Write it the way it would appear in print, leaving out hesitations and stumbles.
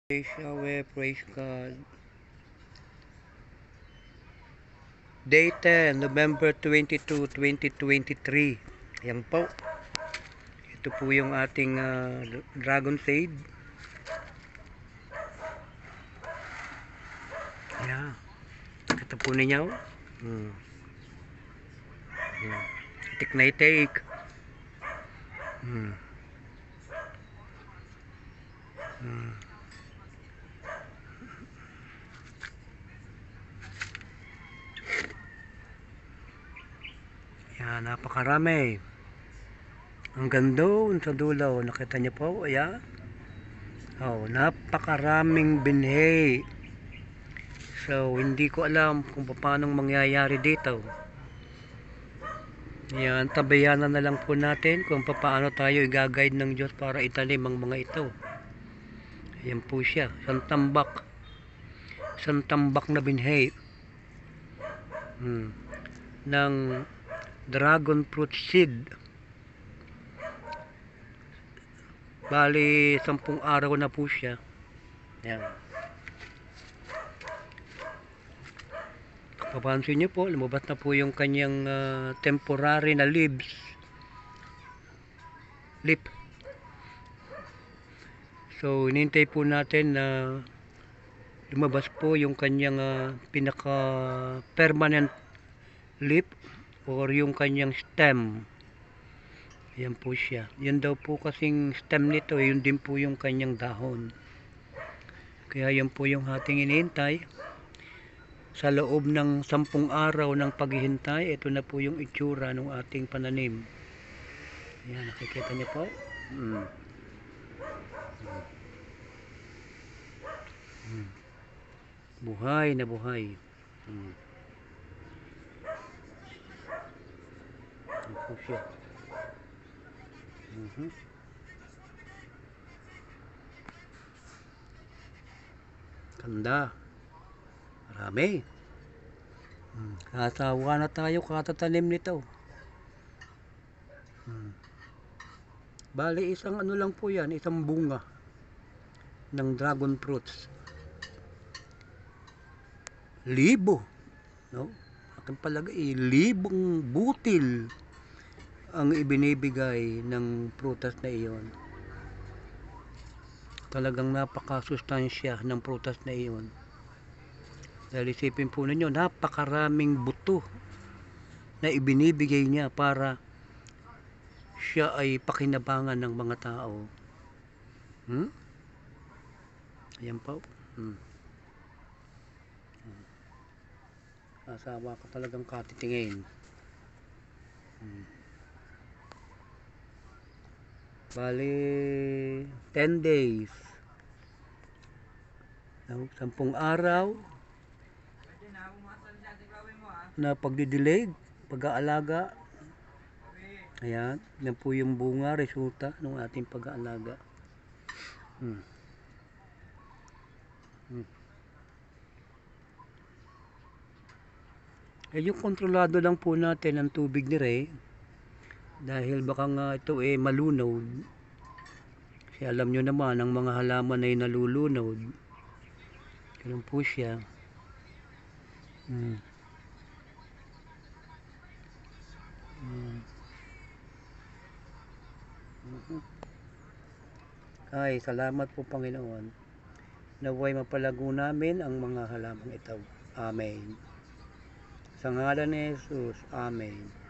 Praise Yahweh, praise God. Day 10, November 22, 2023. Ayan po. Ito po yung ating dragon seed. Ayan. Ito po ninyo. Itik na itik. Ayan, napakarami. Ang ganda sa dulo. Nakita niyo po? Ayan. Oh, napakaraming binhi. So, hindi ko alam kung paano mangyayari dito. Yan, tabayanan na lang po natin kung paano tayo i-guide ng Diyos para itanim ang mga ito. Yan po siya, isang tambak na binhi ng dragon fruit seed. Bali, 10 araw na po siya. Yan. Papansin nyo po, lumabas na po yung kanyang temporary na leaf. So, inintay po natin na lumabas po yung kanyang pinaka permanent leaf or yung kanyang stem. Yan po siya. Yan daw po kasing stem nito, yun din po yung kanyang dahon. Kaya yan po yung ating inintay. Sa loob ng 10 araw ng paghihintay, ito na po yung itsura ng ating pananim. Ayan, nakikita niyo po. Buhay na buhay. Ayan po siya. Ganda. Marami. Kasawa na tayo katatanim nito. Bali, isang ano lang po yan, isang bunga ng dragon fruits. Libo. No? Aking palagay, libong butil ang ibinibigay ng prutas na iyon. Talagang napakasustansya ng prutas na iyon. Dahil isipin po ninyo, napakaraming buto na ibinibigay niya para siya ay pakinabangan ng mga tao. Ayan po. Asawa ko talagang katitingin. Bali 10 days. 10 araw na pagdidilig, pag-aalaga. Ayan, yan po yung bunga, resulta ng ating pag-aalaga. Yung kontrolado lang po natin ang tubig ni Ray dahil baka nga ito malunod. Kasi alam nyo naman ang mga halaman ay nalulunod. Ganun po siya. Ay, salamat po Panginoon. Naway mapalago namin ang mga halamang ito. Amen. Sa ngalan ni Jesus. Amen.